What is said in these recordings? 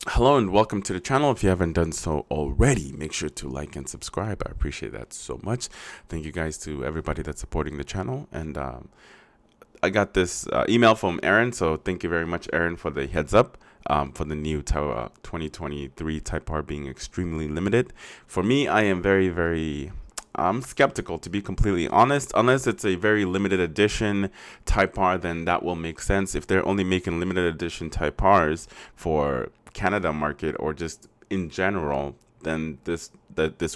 Hello and welcome to the channel. If you haven't done so already, make sure to like and subscribe. I appreciate that so much. Thank you guys to everybody that's supporting the channel. And I got this email from Aaron, so thank you very much, Aaron, for the heads up. For the new 2023 Type R being extremely limited. For me, I am I'm skeptical, to be completely honest. Unless it's a very limited edition Type R, then that will make sense. If they're only making limited edition Type Rs for Canada market or just in general, then this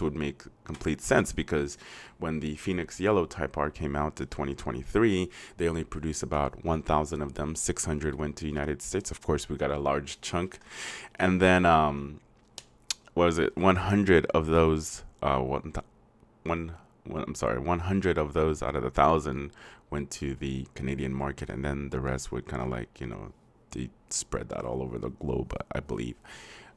would make complete sense, because when the Phoenix Yellow Type R came out in 2023, they only produced about 1,000 of them. 600 went to the United States. Of course, we got a large chunk, and then what was it? 100 of those I'm sorry, 100 of those out of the 1,000 went to the Canadian market, and then the rest would kind of they spread that all over the globe, I believe.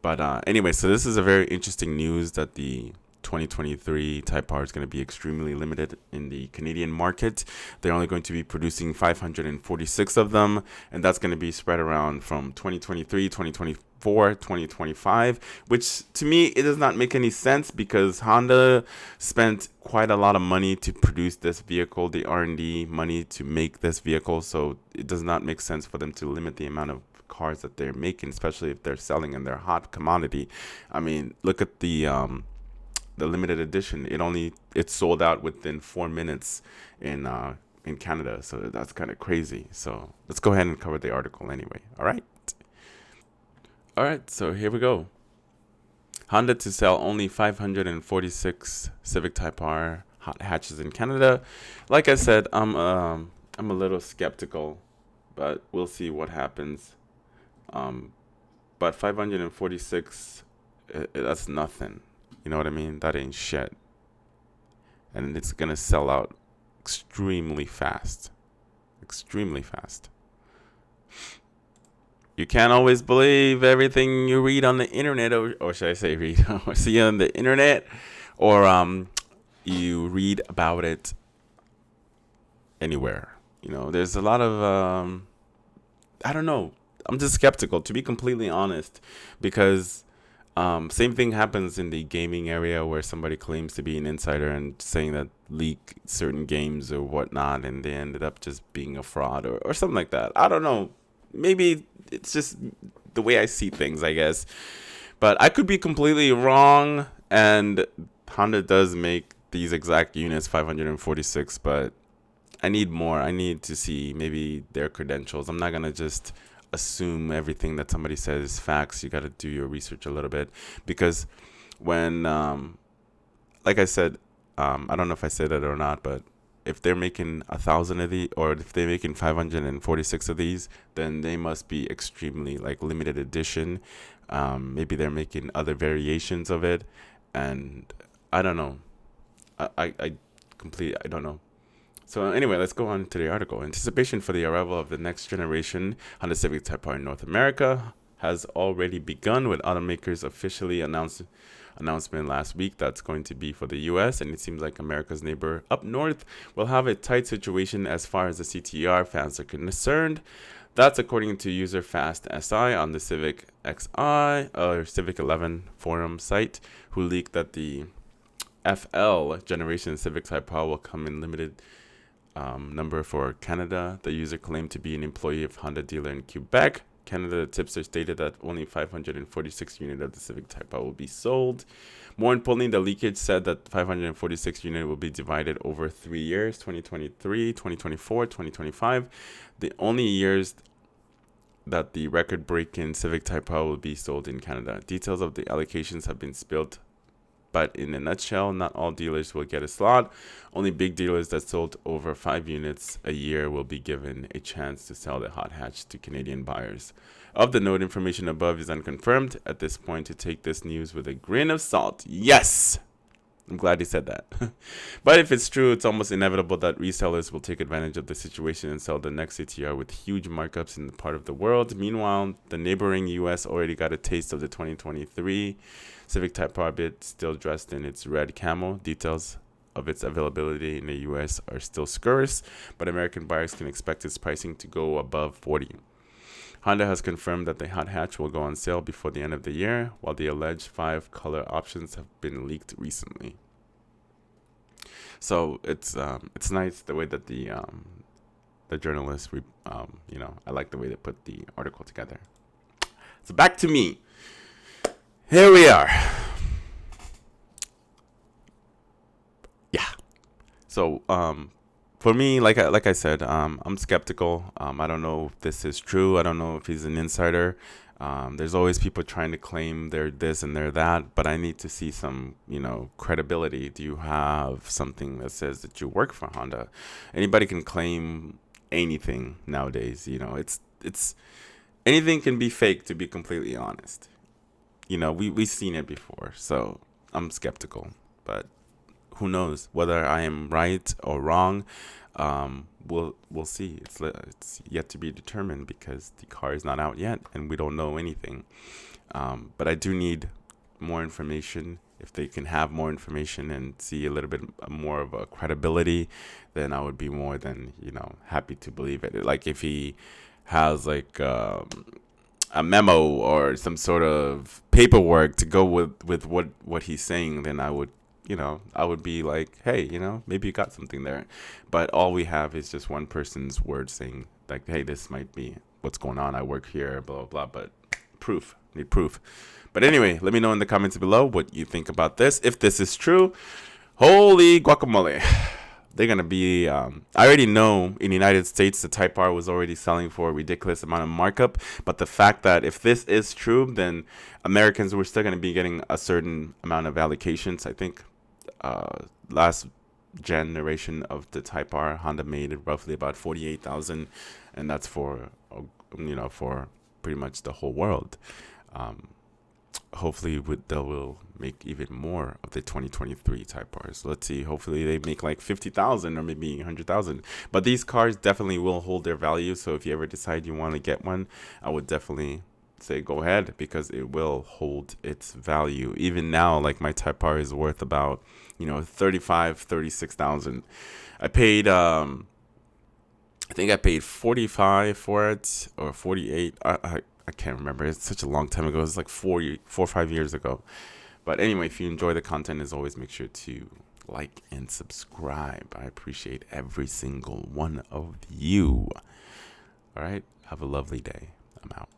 But anyway, so this is a very interesting news that the 2023 Type R is going to be extremely limited in the Canadian market. They're only going to be producing 546 of them, and that's going to be spread around from 2023, 2024, 2025, which to me, it does not make any sense, because Honda spent quite a lot of money to produce this vehicle, the R&D money to make this vehicle, so it does not make sense for them to limit the amount of cars that they're making, especially if they're selling in their hot commodity. I mean, look at the limited edition. It sold out within 4 minutes in Canada, so that's kind of crazy. So let's go ahead and cover the article anyway. All right. So here we go. Honda to sell only 546 Civic Type R hot hatches in Canada. Like I said, I'm a little skeptical, but we'll see what happens. Um, but 546, that's nothing. You know what I mean? That ain't shit. And it's gonna sell out extremely fast. Extremely fast. You can't always believe everything you read on the internet, or should I say read, or see on the internet, or you read about it anywhere. There's a lot of I don't know. I'm just skeptical, to be completely honest, because same thing happens in the gaming area, where somebody claims to be an insider and saying that leak certain games or whatnot, and they ended up just being a fraud, or something like that. I don't know. Maybe it's just the way I see things, I guess. But I could be completely wrong, and Honda does make these exact units, 546, but I need more. I need to see maybe their credentials. I'm not going to just assume everything that somebody says is facts. You got to do your research a little bit, because when, like I said, I don't know if I said it or not, but if they're making 1,000 of these, or if they're making 546 of these, then they must be extremely like limited edition. Maybe they're making other variations of it, and I don't know. I don't know. So anyway, let's go on to the article. Anticipation for the arrival of the next generation Honda Civic Type R in North America has already begun, with automakers officially announcement last week that's going to be for the US, and it seems like America's neighbor up north will have a tight situation as far as the CTR fans are concerned. That's according to user Fast SI on the Civic XI or Civic 11 forum site, who leaked that the FL generation Civic Type R will come in limited number for Canada. The user claimed to be an employee of Honda dealer in Quebec, Canada. The tipster stated that only 546 units of the Civic Type R will be sold. More importantly, the leakage said that 546 units will be divided over 3 years, 2023, 2024, 2025. The only years that the record-breaking Civic Type R will be sold in Canada. Details of the allocations have been spilled, but in a nutshell, not all dealers will get a slot. Only big dealers that sold over 5 units a year will be given a chance to sell the hot hatch to Canadian buyers. Of the note, information above is unconfirmed at this point, to take this news with a grain of salt. Yes! I'm glad he said that. But if it's true, it's almost inevitable that resellers will take advantage of the situation and sell the next CTR with huge markups in the part of the world. Meanwhile, the neighboring US already got a taste of the 2023 Civic Type R, bit still dressed in its red camo. Details of its availability in the US are still scarce, but American buyers can expect its pricing to go above 40. Honda has confirmed that the hot hatch will go on sale before the end of the year, while the alleged 5 color options have been leaked recently. So it's nice the way that the journalists, I like the way they put the article together. So back to me. Here we are. Yeah. So for me, like I said, I'm skeptical. I don't know if this is true. I don't know if he's an insider. There's always people trying to claim they're this and they're that, but I need to see some, credibility. Do you have something that says that you work for Honda? Anybody can claim anything nowadays. It's anything can be fake, to be completely honest. We've seen it before, so I'm skeptical, but who knows whether I am right or wrong. We'll see. It's yet to be determined because the car is not out yet and we don't know anything. But I do need more information. If they can have more information and see a little bit more of a credibility, then I would be more than happy to believe it. Like if he has like a memo or some sort of paperwork to go with what he's saying, then I would be like, hey, maybe you got something there. But all we have is just one person's word saying like, hey, this might be what's going on. I work here, blah, blah, blah. But need proof. But anyway, let me know in the comments below what you think about this. If this is true, holy guacamole. They're going to be, I already know in the United States, the Type R was already selling for a ridiculous amount of markup. But the fact that if this is true, then Americans were still going to be getting a certain amount of allocations. I think last generation of the Type R, Honda made roughly about 48,000. And that's for pretty much the whole world. Hopefully they will make even more of the 2023 Type Rs. Let's see. Hopefully they make like 50,000 or maybe 100,000. But these cars definitely will hold their value. So if you ever decide you want to get one, I would definitely say go ahead because it will hold its value. Even now, like my Type R is worth about 36,000. I paid I think I paid 45 for it or 48. I can't remember. It's such a long time ago. It's like 4 or 5 years ago. But anyway, if you enjoy the content, as always, make sure to like and subscribe. I appreciate every single one of you. All right. Have a lovely day. I'm out.